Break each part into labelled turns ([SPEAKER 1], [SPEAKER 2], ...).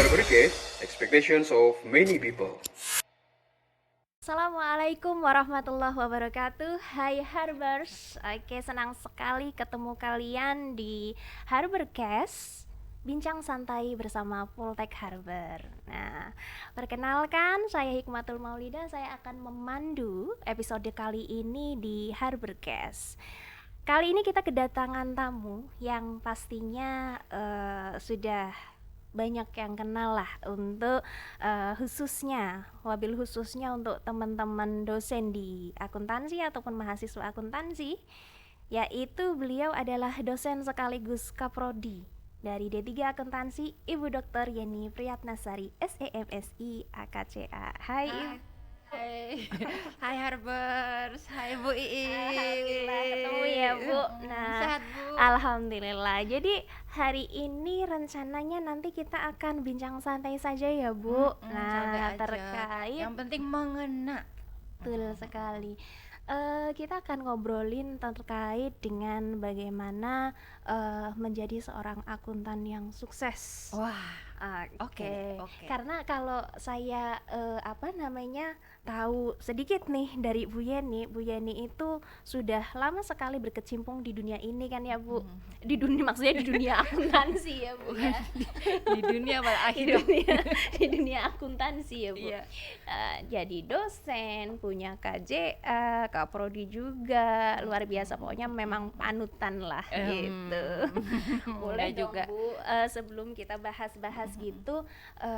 [SPEAKER 1] Harborcast, expectations of many people.
[SPEAKER 2] Assalamualaikum warahmatullahi wabarakatuh. Hai Harbers. Oke, senang sekali ketemu kalian di Harborcast, bincang santai bersama Poltek Harbor. Nah, perkenalkan saya Hikmatul Maulida. Saya akan memandu episode kali ini di Harborcast. Kali ini kita kedatangan tamu yang pastinya sudah banyak yang kenal lah untuk wabil khususnya untuk teman-teman dosen di akuntansi ataupun mahasiswa akuntansi, yaitu beliau adalah dosen sekaligus kaprodi dari D3 Akuntansi, Ibu Dr. Yeni Priyatnasari, SEMSI AKCA. Hai Ibu.
[SPEAKER 3] Hai Harbers, hai Bu Iin.
[SPEAKER 2] Alhamdulillah ketemu ya Bu. Nah,
[SPEAKER 3] Sehat Bu.
[SPEAKER 2] Alhamdulillah. Jadi hari ini rencananya nanti kita akan bincang santai saja ya Bu.
[SPEAKER 3] Santai aja.
[SPEAKER 2] Terkait
[SPEAKER 3] Yang penting mengena.
[SPEAKER 2] betul sekali. Kita akan ngobrolin terkait dengan bagaimana menjadi seorang akuntan yang sukses.
[SPEAKER 3] Wah,
[SPEAKER 2] Oke.
[SPEAKER 3] oke.
[SPEAKER 2] Karena kalau saya tahu sedikit nih dari Bu Yeni itu sudah lama sekali berkecimpung di dunia ini kan ya Bu. Di dunia, maksudnya di dunia akuntansi ya Bu ya.
[SPEAKER 3] Di dunia pada
[SPEAKER 2] Di
[SPEAKER 3] akhirnya.
[SPEAKER 2] dunia akuntansi ya Bu.
[SPEAKER 3] Iya.
[SPEAKER 2] Jadi dosen, punya KJA, kaprodi juga, luar biasa, pokoknya memang panutan lah gitu. Boleh dong
[SPEAKER 3] juga.
[SPEAKER 2] Bu, sebelum kita bahas-bahas gitu,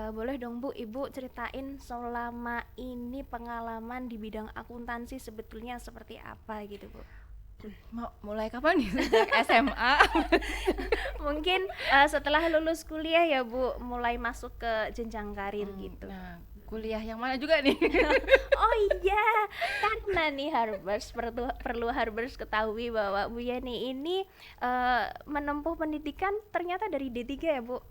[SPEAKER 2] boleh dong Bu, Ibu ceritain selama ini pengalaman di bidang akuntansi sebetulnya seperti apa gitu Bu.
[SPEAKER 3] Mau mulai kapan nih? Sejak SMA.
[SPEAKER 2] Mungkin setelah lulus kuliah ya Bu, mulai masuk ke jenjang karir gitu.
[SPEAKER 3] Nah, kuliah yang mana juga nih?
[SPEAKER 2] Oh iya, karena nih Harbers, perlu Harbers ketahui bahwa Bu Yeni ini menempuh pendidikan ternyata dari D3 ya Bu.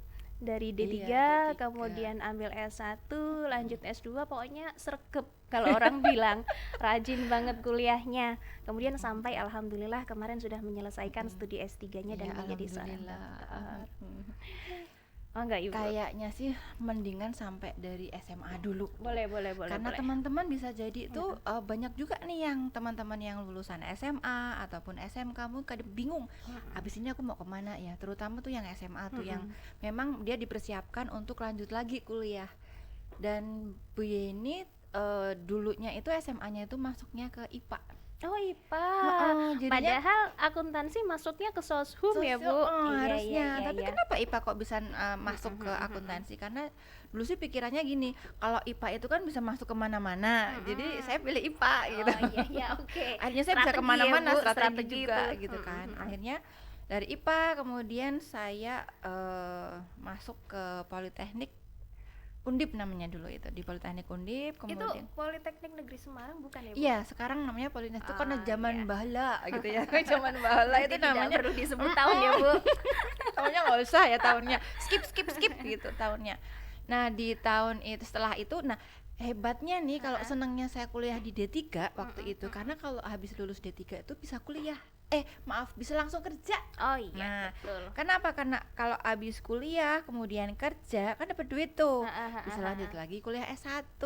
[SPEAKER 2] Dari D3,
[SPEAKER 3] Iya, D3.
[SPEAKER 2] kemudian ambil S1, lanjut S2, pokoknya sregep kalau orang bilang, rajin banget kuliahnya. Kemudian sampai alhamdulillah kemarin sudah menyelesaikan studi S3-nya dan
[SPEAKER 3] Ya,
[SPEAKER 2] menjadi seorang
[SPEAKER 3] alhamdulillah.
[SPEAKER 2] dokter. Oh enggak Ibu?
[SPEAKER 3] Kayaknya sih mendingan sampai dari SMA dulu.
[SPEAKER 2] Boleh.
[SPEAKER 3] Karena teman-teman bisa jadi tuh banyak juga nih yang teman-teman yang lulusan SMA ataupun SMK mungkin kadang bingung abis ini aku mau kemana ya, terutama tuh yang SMA tuh yang memang dia dipersiapkan untuk lanjut lagi kuliah. Dan Bu Yeni dulunya itu SMA-nya itu masuknya ke IPA.
[SPEAKER 2] Oh IPA.
[SPEAKER 3] Jadinya
[SPEAKER 2] Padahal akuntansi masuknya ke soshum ya Bu.
[SPEAKER 3] harusnya.
[SPEAKER 2] Iya,
[SPEAKER 3] Tapi
[SPEAKER 2] iya.
[SPEAKER 3] kenapa IPA kok bisa masuk ke akuntansi? Karena dulu sih pikirannya gini, kalau IPA itu kan bisa masuk kemana-mana. Jadi saya pilih IPA gitu.
[SPEAKER 2] Oh iya oke.
[SPEAKER 3] Akhirnya saya bisa
[SPEAKER 2] Strategi
[SPEAKER 3] kemana-mana,
[SPEAKER 2] ya, Bu,
[SPEAKER 3] strategi juga
[SPEAKER 2] itu.
[SPEAKER 3] gitu kan. Akhirnya dari IPA kemudian saya masuk ke Politeknik Undip namanya dulu itu, di Politeknik Undip.
[SPEAKER 2] Itu
[SPEAKER 3] Kemudian
[SPEAKER 2] Politeknik Negeri Semarang bukan ya Bu?
[SPEAKER 3] iya, sekarang namanya Politeknik itu karena zaman
[SPEAKER 2] iya.
[SPEAKER 3] bahala gitu ya. Zaman bahala
[SPEAKER 2] Nanti
[SPEAKER 3] itu
[SPEAKER 2] tidak
[SPEAKER 3] namanya
[SPEAKER 2] perlu disebut tahun ya Bu.
[SPEAKER 3] tahunnya nggak usah ya tahunnya, skip gitu tahunnya. Nah di tahun itu, setelah itu, nah hebatnya nih kalau senangnya saya kuliah di D3 waktu itu, karena kalau habis lulus D3 itu bisa kuliah, bisa langsung kerja.
[SPEAKER 2] Oh iya
[SPEAKER 3] Nah,
[SPEAKER 2] betul.
[SPEAKER 3] kenapa? Karena kalau habis kuliah kemudian kerja kan dapat duit tuh, bisa lanjut lagi kuliah S1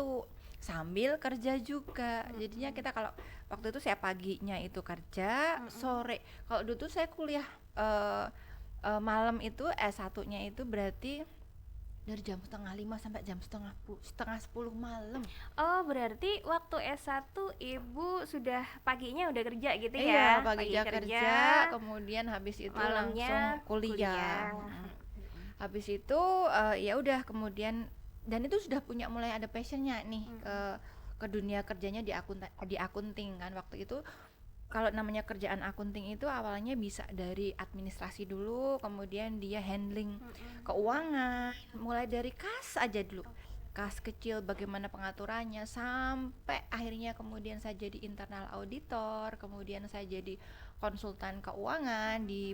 [SPEAKER 3] sambil kerja juga. Jadinya kita kalau waktu itu saya paginya itu kerja, sore kalau dulu tuh saya kuliah malam itu S1-nya itu berarti dari jam 4:30 sampai jam setengah 10 malam.
[SPEAKER 2] Oh berarti waktu S1 Ibu sudah paginya udah kerja gitu
[SPEAKER 3] Iya,
[SPEAKER 2] ya?
[SPEAKER 3] pagi kerja, kemudian habis itu
[SPEAKER 2] malamnya
[SPEAKER 3] langsung kuliah. Habis itu ya udah kemudian, dan itu sudah punya mulai ada passionnya nih ke dunia kerjanya di akunting kan waktu itu. Kalau namanya kerjaan akunting itu awalnya bisa dari administrasi dulu, kemudian dia handling keuangan, mulai dari kas aja dulu, kas kecil bagaimana pengaturannya, sampai akhirnya kemudian saya jadi internal auditor, kemudian saya jadi konsultan keuangan di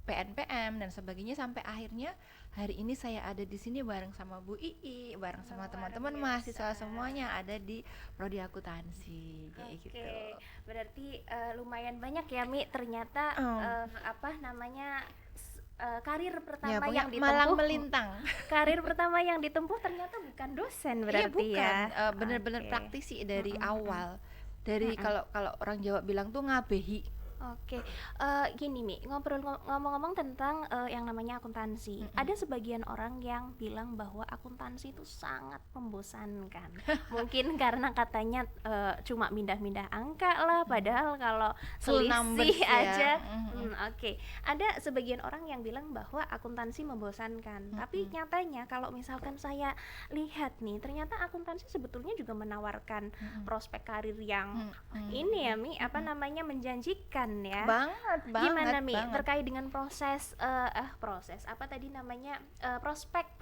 [SPEAKER 3] PNPM dan sebagainya, sampai akhirnya hari ini saya ada di sini bareng sama Bu Ii, bareng sama teman-teman mahasiswa semuanya ada di prodi akuntansi kayak gitu.
[SPEAKER 2] Berarti lumayan banyak ya Mi ternyata karir
[SPEAKER 3] Ya,
[SPEAKER 2] pertama
[SPEAKER 3] pokoknya
[SPEAKER 2] yang
[SPEAKER 3] malang
[SPEAKER 2] ditempuh,
[SPEAKER 3] melintang.
[SPEAKER 2] karir pertama yang ditempuh ternyata bukan dosen
[SPEAKER 3] Iya,
[SPEAKER 2] berarti
[SPEAKER 3] bukan,
[SPEAKER 2] ya.
[SPEAKER 3] bener-bener
[SPEAKER 2] Oke.
[SPEAKER 3] praktisi dari
[SPEAKER 2] Mm-mm, mm-mm.
[SPEAKER 3] awal. Dari
[SPEAKER 2] Mm-mm.
[SPEAKER 3] kalau kalau orang Jawa bilang tuh ngabehi.
[SPEAKER 2] Oke, gini Mi, ngomong-ngomong tentang yang namanya akuntansi.
[SPEAKER 3] Mm-mm.
[SPEAKER 2] Ada sebagian orang yang bilang bahwa akuntansi itu sangat membosankan. Mungkin karena katanya cuma mindah-mindah angka lah, padahal kalau
[SPEAKER 3] Full numbers
[SPEAKER 2] selisih
[SPEAKER 3] ya.
[SPEAKER 2] aja.
[SPEAKER 3] Mm-mm.
[SPEAKER 2] Oke, ada sebagian orang yang bilang bahwa akuntansi membosankan. Tapi nyatanya kalau misalkan saya lihat nih, ternyata akuntansi sebetulnya juga menawarkan prospek karir yang ini ya Mi, apa namanya, menjanjikan ya.
[SPEAKER 3] Banget,
[SPEAKER 2] Gimana
[SPEAKER 3] banget,
[SPEAKER 2] Mi
[SPEAKER 3] banget.
[SPEAKER 2] terkait dengan proses apa tadi namanya, prospek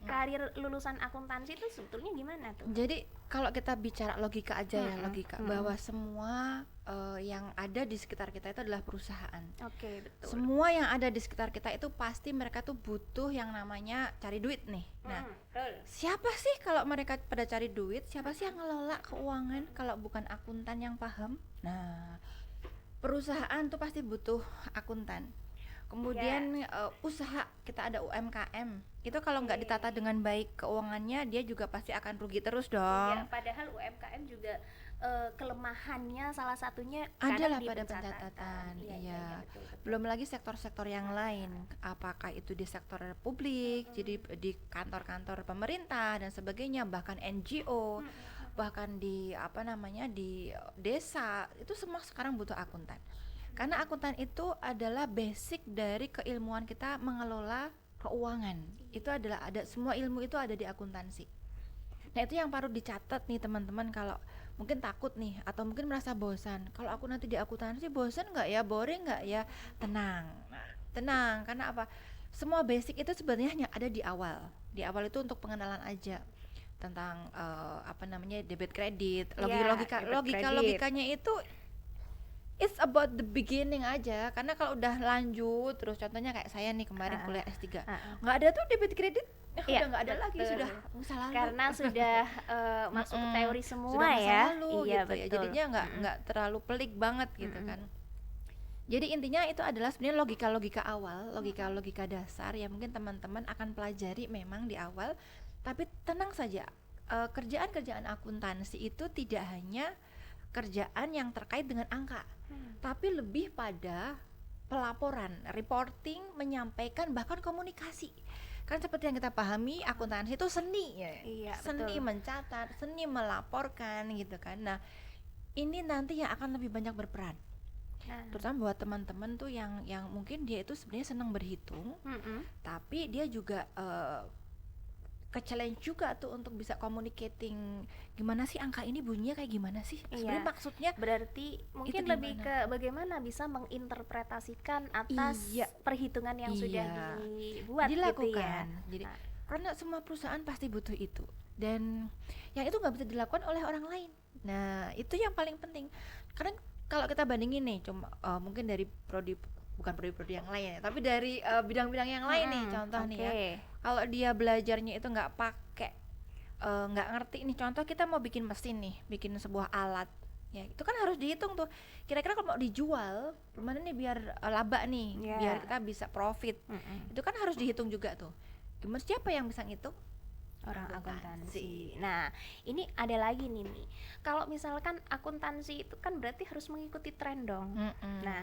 [SPEAKER 2] karir lulusan akuntansi itu sebetulnya gimana tuh?
[SPEAKER 3] Jadi kalau kita bicara logika aja ya,
[SPEAKER 2] Mm-mm,
[SPEAKER 3] logika
[SPEAKER 2] mm-mm.
[SPEAKER 3] bahwa semua yang ada di sekitar kita itu adalah perusahaan.
[SPEAKER 2] Oke, betul.
[SPEAKER 3] Semua yang ada di sekitar kita itu pasti mereka tuh butuh yang namanya cari duit nih. Nah,
[SPEAKER 2] Betul.
[SPEAKER 3] siapa sih kalau mereka pada cari duit? Siapa sih yang ngelola keuangan kalau bukan akuntan yang paham? Nah, perusahaan tuh pasti butuh akuntan. Kemudian usaha, kita ada UMKM. Itu kalau nggak ditata dengan baik keuangannya, dia juga pasti akan rugi terus
[SPEAKER 2] Ya,
[SPEAKER 3] dong.
[SPEAKER 2] padahal UMKM juga kelemahannya salah satunya
[SPEAKER 3] Adalah
[SPEAKER 2] kadang di
[SPEAKER 3] pada
[SPEAKER 2] pencatatan.
[SPEAKER 3] pencatatan,
[SPEAKER 2] Iya,
[SPEAKER 3] iya.
[SPEAKER 2] betul, betul.
[SPEAKER 3] Belum lagi sektor-sektor yang lain, apakah itu di sektor publik, jadi di kantor-kantor pemerintah dan sebagainya, bahkan NGO, bahkan di apa namanya di desa, itu semua sekarang butuh akuntan. Karena akuntan itu adalah basic dari keilmuan kita mengelola keuangan. Itu adalah semua ilmu itu ada di akuntansi. Nah, itu yang perlu dicatat nih teman-teman, kalau mungkin takut nih atau mungkin merasa bosan. Kalau aku nanti di akuntansi bosan nggak ya, boring nggak ya? Tenang. Nah, tenang, karena apa? Semua basic itu sebenarnya hanya ada di awal. Di awal itu untuk pengenalan aja tentang apa namanya debit kredit,
[SPEAKER 2] Iya,
[SPEAKER 3] logika
[SPEAKER 2] debit
[SPEAKER 3] logika
[SPEAKER 2] kredit.
[SPEAKER 3] logikanya itu it's about the beginning aja. Karena kalau udah lanjut terus, contohnya kayak saya nih kemarin kuliah S3, nggak ada tuh debit kredit,
[SPEAKER 2] Iya,
[SPEAKER 3] udah nggak ada lagi,
[SPEAKER 2] betul.
[SPEAKER 3] sudah masa lalu.
[SPEAKER 2] Karena sudah masuk ke teori semua
[SPEAKER 3] Sudah masa
[SPEAKER 2] ya.
[SPEAKER 3] lalu
[SPEAKER 2] Iya,
[SPEAKER 3] gitu ya.
[SPEAKER 2] betul.
[SPEAKER 3] Jadinya nggak terlalu pelik banget gitu kan. Jadi intinya itu adalah sebenarnya logika-logika awal, logika-logika dasar yang mungkin teman-teman akan pelajari memang di awal. Tapi tenang saja, kerjaan-kerjaan akuntansi itu tidak hanya kerjaan yang terkait dengan angka, tapi lebih pada pelaporan, reporting, menyampaikan, bahkan komunikasi. Kan seperti yang kita pahami, akuntansi itu seni ya.
[SPEAKER 2] Iya,
[SPEAKER 3] Seni
[SPEAKER 2] betul.
[SPEAKER 3] mencatat, seni melaporkan gitu kan. Nah, ini nanti yang akan lebih banyak berperan.
[SPEAKER 2] Nah,
[SPEAKER 3] Terutama buat teman-teman tuh yang mungkin dia itu sebenarnya senang berhitung, tapi dia juga ke-challenge juga tuh untuk bisa communicating, gimana sih angka ini bunyinya kayak gimana sih? Sebenarnya
[SPEAKER 2] Iya.
[SPEAKER 3] maksudnya
[SPEAKER 2] berarti mungkin
[SPEAKER 3] Itu
[SPEAKER 2] lebih
[SPEAKER 3] gimana?
[SPEAKER 2] ke bagaimana bisa menginterpretasikan atas
[SPEAKER 3] Iya.
[SPEAKER 2] perhitungan yang sudah
[SPEAKER 3] Iya.
[SPEAKER 2] dibuat
[SPEAKER 3] dilakukan.
[SPEAKER 2] gitu ya.
[SPEAKER 3] Jadi
[SPEAKER 2] Nah.
[SPEAKER 3] karena semua perusahaan pasti butuh itu, dan yang itu nggak bisa dilakukan oleh orang lain. Nah, itu yang paling penting. Karena kalau kita bandingin nih, cuma mungkin dari bukan prodi-prodi yang lain ya, tapi dari bidang-bidang yang lain nih, contoh nih ya.
[SPEAKER 2] Oke.
[SPEAKER 3] Kalau dia belajarnya itu nggak pakai, nggak ngerti nih, contoh kita mau bikin mesin nih, bikin sebuah alat, ya itu kan harus dihitung tuh, kira-kira kalau mau dijual gimana nih biar laba nih,
[SPEAKER 2] Iya.
[SPEAKER 3] biar kita bisa profit. Itu kan harus dihitung juga tuh. Gimana, siapa yang bisa ngitung?
[SPEAKER 2] Orang
[SPEAKER 3] Akuntansi.
[SPEAKER 2] akuntansi. Nah, ini ada lagi nih Mi. Kalau misalkan akuntansi itu kan berarti harus mengikuti tren dong. Nah,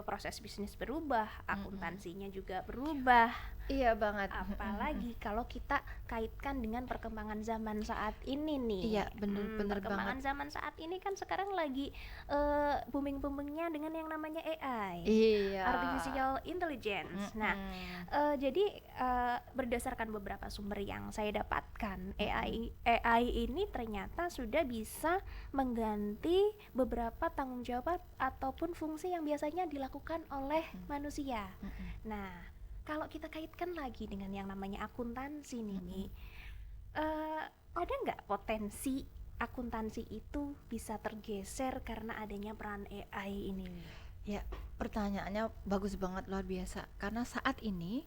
[SPEAKER 2] proses bisnis berubah, akuntansinya juga berubah.
[SPEAKER 3] Iya banget.
[SPEAKER 2] Apalagi kalau kita kaitkan dengan perkembangan zaman saat ini nih.
[SPEAKER 3] Iya, bener
[SPEAKER 2] perkembangan
[SPEAKER 3] banget.
[SPEAKER 2] zaman saat ini kan sekarang lagi booming-boomingnya dengan yang namanya AI,
[SPEAKER 3] Iya.
[SPEAKER 2] artificial intelligence. Nah, jadi berdasarkan beberapa sumber yang saya dapatkan, AI ini ternyata sudah bisa mengganti beberapa tanggung jawab ataupun fungsi yang biasanya dilakukan oleh manusia. Nah, kalau kita kaitkan lagi dengan yang namanya akuntansi nih, Mi, ada nggak potensi akuntansi itu bisa tergeser karena adanya peran AI ini, Mi?
[SPEAKER 3] Ya, pertanyaannya bagus banget, luar biasa. Karena saat ini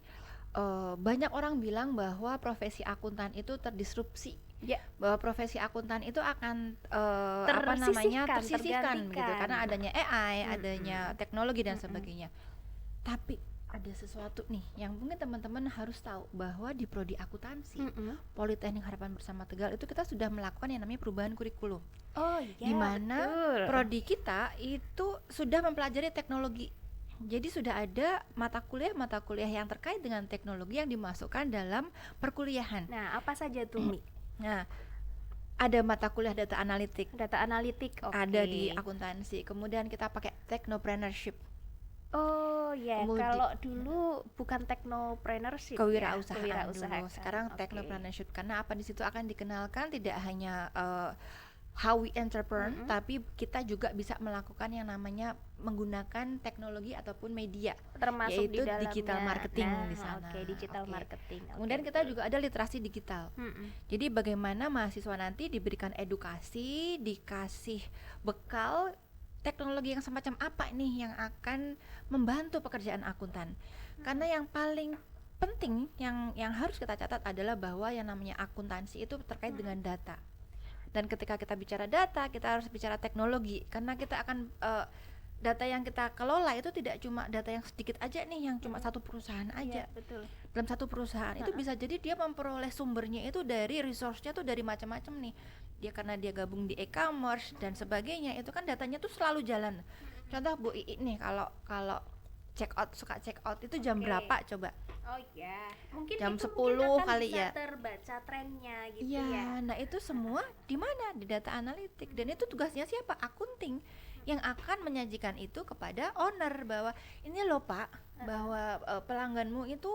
[SPEAKER 3] banyak orang bilang bahwa profesi akuntan itu terdisrupsi.
[SPEAKER 2] Ya.
[SPEAKER 3] Bahwa profesi akuntan itu akan
[SPEAKER 2] Tersisihkan,
[SPEAKER 3] tersisihkan gitu,
[SPEAKER 2] tergantikan.
[SPEAKER 3] karena adanya AI, adanya teknologi dan sebagainya. Tapi ada sesuatu nih yang mungkin teman-teman harus tahu, bahwa di prodi akuntansi
[SPEAKER 2] Mm-mm.
[SPEAKER 3] Politeknik Harapan Bersama Tegal itu kita sudah melakukan yang namanya perubahan kurikulum,
[SPEAKER 2] Oh iya,
[SPEAKER 3] di mana
[SPEAKER 2] betul.
[SPEAKER 3] prodi kita itu sudah mempelajari teknologi. Jadi sudah ada mata kuliah yang terkait dengan teknologi yang dimasukkan dalam perkuliahan.
[SPEAKER 2] Nah, apa saja tuh, Mi?
[SPEAKER 3] Nah, ada mata kuliah data analitik,
[SPEAKER 2] Data analitik, oke.
[SPEAKER 3] ada di akuntansi. Kemudian kita pakai technopreneurship,
[SPEAKER 2] Oh ya,
[SPEAKER 3] Kemudi-
[SPEAKER 2] kalau dulu bukan technopreneurship
[SPEAKER 3] kewirausahaan
[SPEAKER 2] ya,
[SPEAKER 3] dulu. Sekarang
[SPEAKER 2] Oke.
[SPEAKER 3] technopreneurship, karena apa, di situ akan dikenalkan tidak hanya how we entrepreneur, tapi kita juga bisa melakukan yang namanya menggunakan teknologi ataupun media,
[SPEAKER 2] Termasuk
[SPEAKER 3] yaitu
[SPEAKER 2] di dalamnya.
[SPEAKER 3] digital marketing
[SPEAKER 2] Nah,
[SPEAKER 3] di sana.
[SPEAKER 2] Oke, digital
[SPEAKER 3] Oke.
[SPEAKER 2] marketing. Oke,
[SPEAKER 3] Kemudian kita
[SPEAKER 2] betul.
[SPEAKER 3] juga ada literasi digital.
[SPEAKER 2] Mm-mm.
[SPEAKER 3] Jadi bagaimana mahasiswa nanti diberikan edukasi, dikasih bekal teknologi yang semacam apa nih yang akan membantu pekerjaan akuntan. Karena yang paling penting yang harus kita catat adalah bahwa yang namanya akuntansi itu terkait dengan data. Dan ketika kita bicara data, kita harus bicara teknologi, karena kita akan data yang kita kelola itu tidak cuma data yang sedikit aja nih, yang cuma satu perusahaan aja.
[SPEAKER 2] Iya, betul.
[SPEAKER 3] Dalam satu perusahaan itu bisa jadi dia memperoleh sumbernya itu dari resource-nya tuh dari macam-macam nih. Dia karena dia gabung di e-commerce dan sebagainya, itu kan datanya tuh selalu jalan. Contoh Bu Ii nih, kalau suka check out itu jam
[SPEAKER 2] Oke.
[SPEAKER 3] berapa coba?
[SPEAKER 2] Oh iya, mungkin
[SPEAKER 3] Jam
[SPEAKER 2] itu
[SPEAKER 3] 10
[SPEAKER 2] mungkin akan
[SPEAKER 3] kali
[SPEAKER 2] bisa
[SPEAKER 3] ya.
[SPEAKER 2] terbaca trennya gitu
[SPEAKER 3] Iya,
[SPEAKER 2] ya.
[SPEAKER 3] nah itu semua di mana? Di data analitik. Dan itu tugasnya siapa? Akunting yang akan menyajikan itu kepada owner, bahwa ini loh Pak, bahwa pelangganmu itu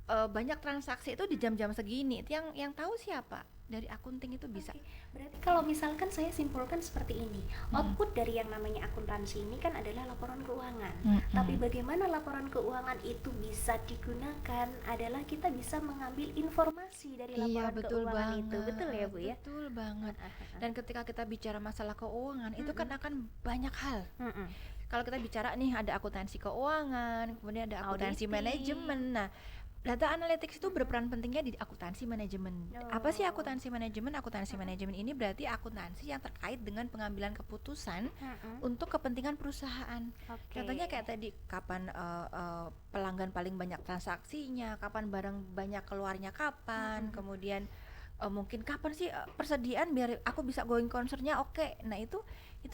[SPEAKER 3] banyak transaksi itu di jam-jam segini. Itu yang tahu siapa? Dari akunting itu bisa.
[SPEAKER 2] Oke, berarti kalau misalkan saya simpulkan seperti ini, output dari yang namanya akuntansi ini kan adalah laporan keuangan. Tapi bagaimana laporan keuangan itu bisa digunakan adalah kita bisa mengambil informasi dari
[SPEAKER 3] Iya,
[SPEAKER 2] laporan
[SPEAKER 3] betul
[SPEAKER 2] keuangan
[SPEAKER 3] banget.
[SPEAKER 2] itu, betul ya Bu ya?
[SPEAKER 3] Betul banget. Dan ketika kita bicara masalah keuangan, itu kan akan banyak hal.
[SPEAKER 2] Mm-mm.
[SPEAKER 3] Kalau kita bicara nih, ada akuntansi keuangan, kemudian ada akuntansi
[SPEAKER 2] Auditing.
[SPEAKER 3] manajemen. Nah, data analytics itu berperan pentingnya di akuntansi manajemen. Apa sih akuntansi manajemen? Akuntansi manajemen ini berarti akuntansi yang terkait dengan pengambilan keputusan untuk kepentingan perusahaan.
[SPEAKER 2] Oke.
[SPEAKER 3] Contohnya kayak tadi, kapan pelanggan paling banyak transaksinya, kapan barang banyak keluarnya kapan, kemudian mungkin kapan sih persediaan biar aku bisa going concernnya oke. Nah itu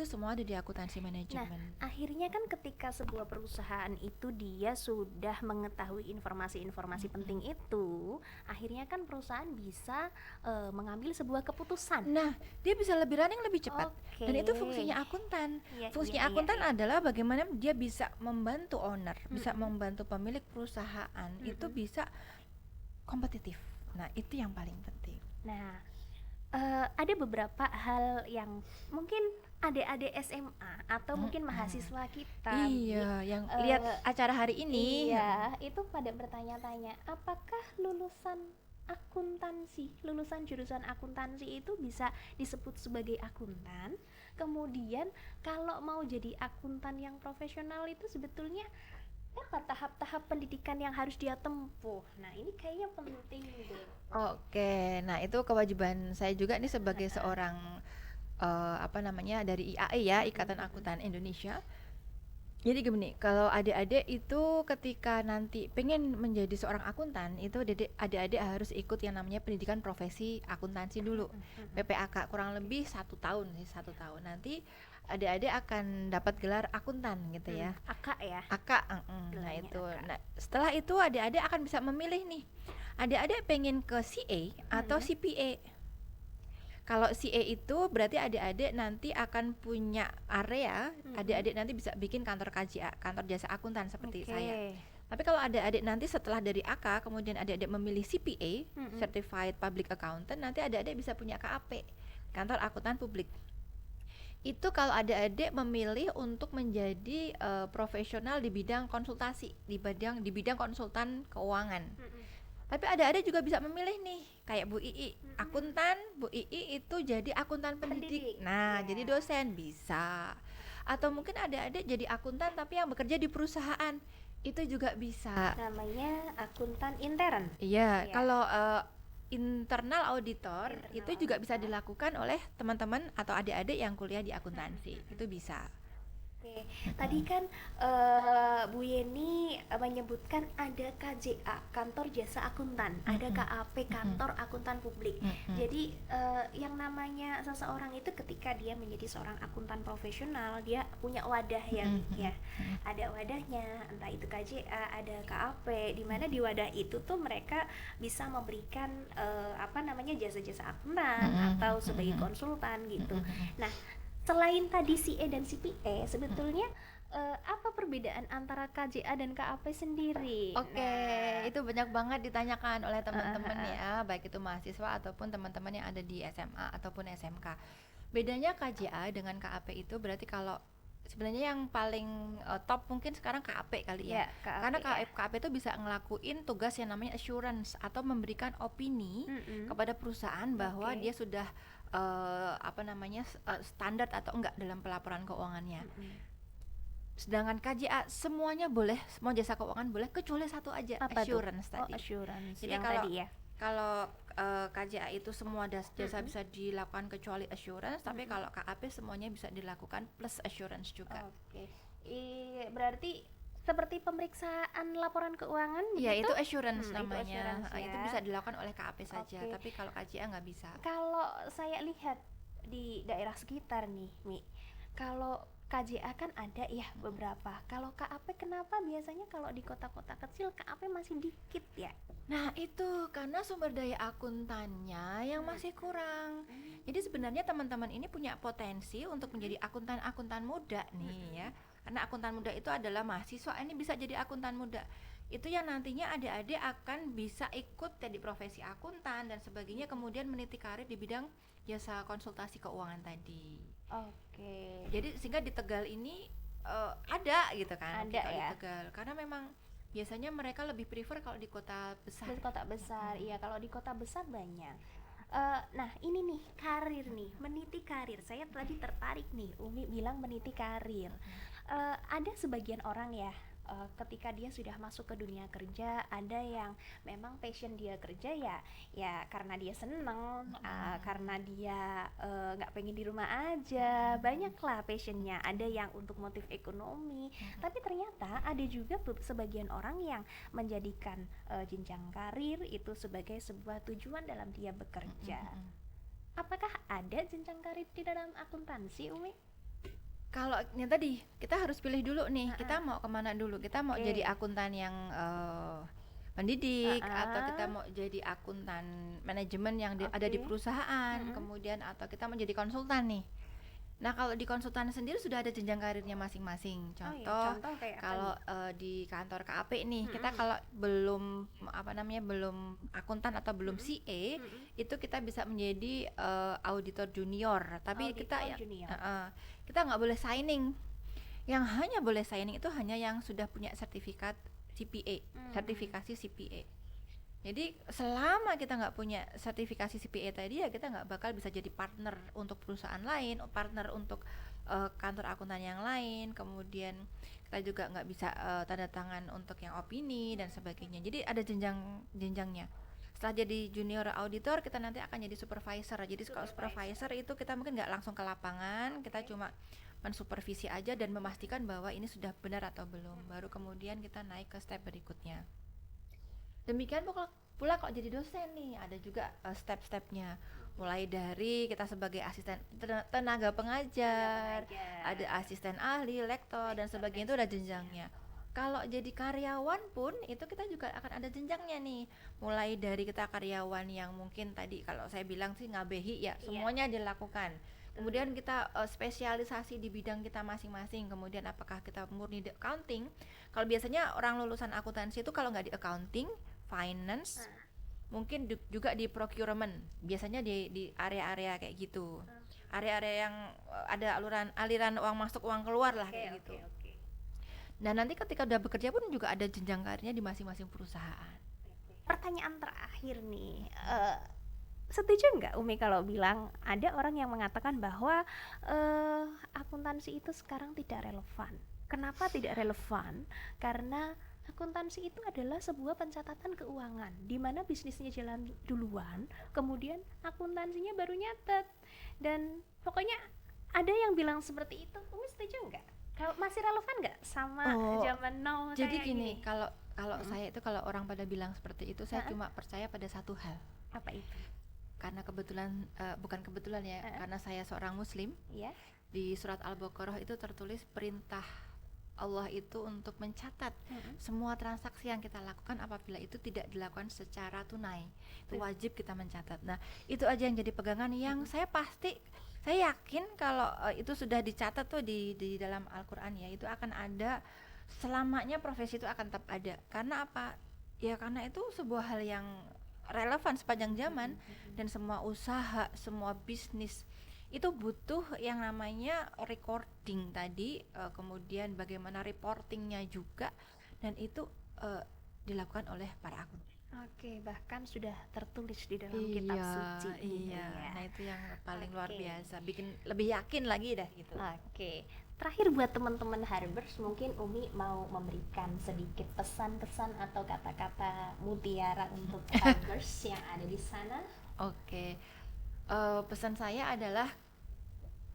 [SPEAKER 3] semua ada di akuntansi manajemen.
[SPEAKER 2] Akhirnya kan ketika sebuah perusahaan itu dia sudah mengetahui informasi-informasi penting itu, akhirnya kan perusahaan bisa mengambil sebuah keputusan.
[SPEAKER 3] Nah, dia bisa lebih running lebih cepat.
[SPEAKER 2] Oke.
[SPEAKER 3] Dan itu fungsinya akuntan.
[SPEAKER 2] Iya,
[SPEAKER 3] Fungsinya
[SPEAKER 2] iya,
[SPEAKER 3] akuntan
[SPEAKER 2] iya.
[SPEAKER 3] adalah bagaimana dia bisa membantu owner, bisa membantu pemilik perusahaan, itu bisa kompetitif. Nah, itu yang paling penting.
[SPEAKER 2] Nah, ada beberapa hal yang mungkin adik-adik SMA atau mungkin mahasiswa kita
[SPEAKER 3] Iya, yang
[SPEAKER 2] eh,
[SPEAKER 3] lihat acara hari ini.
[SPEAKER 2] iya, itu pada bertanya-tanya, apakah lulusan akuntansi, lulusan jurusan akuntansi itu bisa disebut sebagai akuntan? Kemudian kalau mau jadi akuntan yang profesional itu sebetulnya apa tahap-tahap pendidikan yang harus dia tempuh? Nah, ini kayaknya penting deh.
[SPEAKER 3] Oke, nah itu kewajiban saya juga nih sebagai seorang dari IAE ya, Ikatan Akuntan Indonesia. Jadi gini, kalau adik-adik itu ketika nanti pengen menjadi seorang akuntan, itu adik-adik harus ikut yang namanya pendidikan profesi akuntansi dulu, PPAK, kurang lebih 1 tahun sih, 1 tahun. Nanti adik-adik akan dapat gelar akuntan gitu ya.
[SPEAKER 2] Akak ya.
[SPEAKER 3] AK, nah
[SPEAKER 2] Gelarnya
[SPEAKER 3] itu.
[SPEAKER 2] AK.
[SPEAKER 3] Nah, setelah itu adik-adik akan bisa memilih nih. Adik-adik pengen ke CA atau CPA. Kalau CA itu berarti adik-adik nanti akan punya area, adik-adik nanti bisa bikin kantor KJA, kantor jasa akuntan seperti
[SPEAKER 2] Oke.
[SPEAKER 3] saya. Tapi kalau adik-adik nanti setelah dari AK, kemudian adik-adik memilih CPA, Certified Public Accountant, nanti adik-adik bisa punya KAP, kantor akuntan publik. Itu kalau adik-adik memilih untuk menjadi profesional di bidang konsultasi, di bidang konsultan keuangan. Tapi adik-adik juga bisa memilih nih, kayak Bu Ii, akuntan, Bu Ii itu jadi akuntan pendidik. Nah, jadi dosen bisa. Atau mungkin adik-adik jadi akuntan tapi yang bekerja di perusahaan, itu juga bisa.
[SPEAKER 2] Namanya akuntan intern.
[SPEAKER 3] Iya, kalau internal auditor itu juga bisa dilakukan oleh teman-teman atau adik-adik yang kuliah di akuntansi. Itu bisa.
[SPEAKER 2] Oke, tadi kan Bu Yeni menyebutkan ada KJA, kantor jasa akuntan, ada KAP, kantor akuntan publik. Jadi yang namanya seseorang itu ketika dia menjadi seorang akuntan profesional, dia punya wadah yang ya ada wadahnya, entah itu KJA, ada KAP, di mana di wadah itu tuh mereka bisa memberikan jasa-jasa akuntan atau sebagai konsultan gitu. Nah, selain tadi CA dan CPA, sebetulnya apa perbedaan antara KJA dan KAP sendiri?
[SPEAKER 3] Oke,
[SPEAKER 2] Nah,
[SPEAKER 3] itu banyak banget ditanyakan oleh teman-teman ya, baik itu mahasiswa ataupun teman-teman yang ada di SMA ataupun SMK. Bedanya KJA dengan KAP itu berarti kalau sebenarnya yang paling top mungkin sekarang KAP kali ya.
[SPEAKER 2] ya, KAP
[SPEAKER 3] Karena
[SPEAKER 2] ya.
[SPEAKER 3] KAP itu bisa ngelakuin tugas yang namanya assurance atau memberikan opini kepada perusahaan bahwa
[SPEAKER 2] Oke.
[SPEAKER 3] dia sudah standar atau enggak dalam pelaporan keuangannya. Sedangkan KJA semuanya boleh, semua jasa keuangan boleh kecuali satu aja,
[SPEAKER 2] Apa tuh?
[SPEAKER 3] assurance tadi.
[SPEAKER 2] Assurance
[SPEAKER 3] Jadi
[SPEAKER 2] yang
[SPEAKER 3] kalau
[SPEAKER 2] tadi ya.
[SPEAKER 3] kalau KJA itu semua jasa bisa dilakukan kecuali assurance, tapi kalau KAP semuanya bisa dilakukan plus assurance juga.
[SPEAKER 2] Oke. Berarti seperti pemeriksaan laporan keuangan
[SPEAKER 3] Ya
[SPEAKER 2] begitu?
[SPEAKER 3] itu assurance
[SPEAKER 2] Itu
[SPEAKER 3] namanya.
[SPEAKER 2] assurance
[SPEAKER 3] Itu
[SPEAKER 2] ya.
[SPEAKER 3] bisa dilakukan oleh KAP saja,
[SPEAKER 2] Oke.
[SPEAKER 3] tapi kalau KJA nggak bisa.
[SPEAKER 2] Kalau saya lihat di daerah sekitar nih, Mi, kalau KJA kan ada ya beberapa. Kalau KAP kenapa biasanya kalau di kota-kota kecil KAP masih dikit ya?
[SPEAKER 3] Nah itu karena sumber daya akuntannya yang masih kurang. Jadi sebenarnya teman-teman ini punya potensi untuk menjadi akuntan-akuntan muda nih ya. Karena akuntan muda itu adalah mahasiswa, ini bisa jadi akuntan muda. Itu yang nantinya adik-adik akan bisa ikut jadi profesi akuntan dan sebagainya, kemudian meniti karir di bidang jasa konsultasi keuangan tadi.
[SPEAKER 2] Oke.
[SPEAKER 3] Jadi sehingga di Tegal ini ada gitu kan.
[SPEAKER 2] Ada
[SPEAKER 3] kalau
[SPEAKER 2] ya.
[SPEAKER 3] di Tegal. Karena memang biasanya mereka lebih prefer kalau di kota besar.
[SPEAKER 2] Di kota besar, iya, kalau di kota besar banyak. Nah ini nih karir nih, meniti karir. Saya tadi tertarik nih, Umi bilang meniti karir. Ada sebagian orang ya, ketika dia sudah masuk ke dunia kerja, ada yang memang passion dia kerja ya karena dia seneng, karena dia nggak pengen di rumah aja. Banyaklah passionnya. Ada yang untuk motif ekonomi, tapi ternyata ada juga sebagian orang yang menjadikan jenjang karir itu sebagai sebuah tujuan dalam dia bekerja. Apakah ada jenjang karir di dalam akuntansi, Umi?
[SPEAKER 3] Kalau yang tadi kita harus pilih dulu nih, kita mau kemana dulu? Kita mau
[SPEAKER 2] Oke.
[SPEAKER 3] jadi akuntan yang pendidik, atau kita
[SPEAKER 2] Ah.
[SPEAKER 3] mau jadi akuntan manajemen yang ada di
[SPEAKER 2] Oke.
[SPEAKER 3] perusahaan, kemudian atau kita mau jadi konsultan nih. Nah kalau di konsultan sendiri sudah ada jenjang karirnya masing-masing.
[SPEAKER 2] Oh iya,
[SPEAKER 3] Contoh,
[SPEAKER 2] contoh kayak apa
[SPEAKER 3] kalau di kantor KAP nih, kita kalau belum belum akuntan atau belum CA, itu kita bisa menjadi auditor junior. Tapi
[SPEAKER 2] Auditor
[SPEAKER 3] kita ya
[SPEAKER 2] junior.
[SPEAKER 3] kita nggak boleh signing. Yang hanya boleh signing itu hanya yang sudah punya sertifikat CPA, sertifikasi CPA. Jadi selama kita nggak punya sertifikasi CPA tadi ya kita nggak bakal bisa jadi partner untuk perusahaan lain, partner untuk kantor akuntan yang lain. Kemudian kita juga nggak bisa tanda tangan untuk yang opini dan sebagainya. Jadi ada jenjangnya. Setelah jadi junior auditor kita nanti akan jadi supervisor. Jadi kalau supervisor itu kita mungkin nggak langsung ke lapangan, kita cuma mensupervisi aja dan memastikan bahwa ini sudah benar atau belum. Baru kemudian kita naik ke step berikutnya. Demikian pula kalau jadi dosen nih, ada juga step-stepnya. Mulai dari kita sebagai asisten tenaga pengajar, ada asisten ahli, lektor dan sebagainya, itu ada jenjangnya. Kalau jadi karyawan pun itu kita juga akan ada jenjangnya nih. Mulai dari kita karyawan yang mungkin tadi kalau saya bilang sih ngabehi ya, semuanya dilakukan. Kemudian kita spesialisasi di bidang kita masing-masing. Kemudian apakah kita murni di accounting? Kalau biasanya orang lulusan akuntansi itu kalau nggak di accounting, finance, mungkin juga di procurement. Biasanya di area-area kayak gitu. Area-area yang ada aliran uang masuk uang keluar lah kayak gitu. Dan nanti ketika udah bekerja pun juga ada jenjang karirnya di masing-masing perusahaan.
[SPEAKER 2] Pertanyaan terakhir nih, setuju nggak Umi kalau bilang ada orang yang mengatakan bahwa akuntansi itu sekarang tidak relevan? Kenapa tidak relevan? Karena akuntansi itu adalah sebuah pencatatan keuangan di mana bisnisnya jalan duluan, kemudian akuntansinya baru nyatet. Dan pokoknya ada yang bilang seperti itu. Umi setuju nggak? Masih relevan nggak sama
[SPEAKER 3] Oh,
[SPEAKER 2] zaman now
[SPEAKER 3] jadi
[SPEAKER 2] kayak
[SPEAKER 3] gini,
[SPEAKER 2] gini?
[SPEAKER 3] kalau kalau saya itu kalau orang pada bilang seperti itu, saya cuma percaya pada satu hal.
[SPEAKER 2] Apa itu?
[SPEAKER 3] Karena kebetulan bukan kebetulan ya, karena saya seorang muslim.
[SPEAKER 2] Ya.
[SPEAKER 3] Di surat Al-Baqarah itu tertulis perintah Allah itu untuk mencatat semua transaksi yang kita lakukan apabila itu tidak dilakukan secara tunai. Itu wajib kita mencatat. Nah, itu aja yang jadi pegangan yang saya yakin kalau itu sudah dicatat tuh di dalam Al-Qur'an ya, itu akan ada selamanya, profesi itu akan tetap ada. Karena apa? Ya karena itu sebuah hal yang relevan sepanjang zaman, dan semua usaha, semua bisnis itu butuh yang namanya recording tadi, kemudian bagaimana reportingnya juga, dan itu dilakukan oleh para akuntan.
[SPEAKER 2] Oke, bahkan sudah tertulis di dalam kitab suci gitu
[SPEAKER 3] Iya,
[SPEAKER 2] ya.
[SPEAKER 3] nah itu yang paling luar
[SPEAKER 2] Oke.
[SPEAKER 3] biasa, bikin lebih yakin lagi dah gitu.
[SPEAKER 2] Oke, terakhir buat teman-teman Harbers, mungkin Umi mau memberikan sedikit pesan-pesan atau kata-kata mutiara untuk Harbers yang ada di sana.
[SPEAKER 3] Oke, pesan saya adalah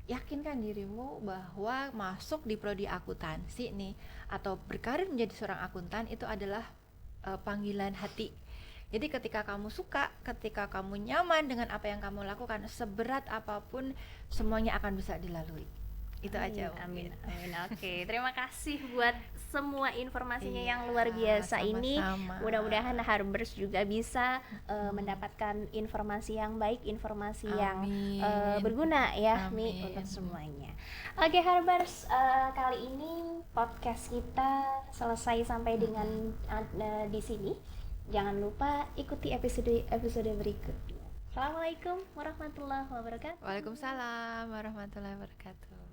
[SPEAKER 3] yakinkan dirimu bahwa masuk di prodi akuntansi nih atau berkarir menjadi seorang akuntan itu adalah panggilan hati. Jadi ketika kamu suka, ketika kamu nyaman dengan apa yang kamu lakukan, seberat apapun semuanya akan bisa dilalui. Itu aja.
[SPEAKER 2] Amin,
[SPEAKER 3] mungkin.
[SPEAKER 2] amin. Oke, terima kasih buat semua informasinya
[SPEAKER 3] Iya,
[SPEAKER 2] yang luar biasa ini.
[SPEAKER 3] sama-sama.
[SPEAKER 2] Mudah-mudahan Harbers juga bisa mendapatkan informasi yang baik, informasi yang
[SPEAKER 3] Amin.
[SPEAKER 2] berguna ya, Mi,
[SPEAKER 3] Amin.
[SPEAKER 2] untuk semuanya. Oke, Harbers, kali ini podcast kita selesai sampai dengan di sini. Jangan lupa ikuti episode berikutnya. Assalamualaikum warahmatullahi wabarakatuh.
[SPEAKER 3] Waalaikumsalam warahmatullahi wabarakatuh.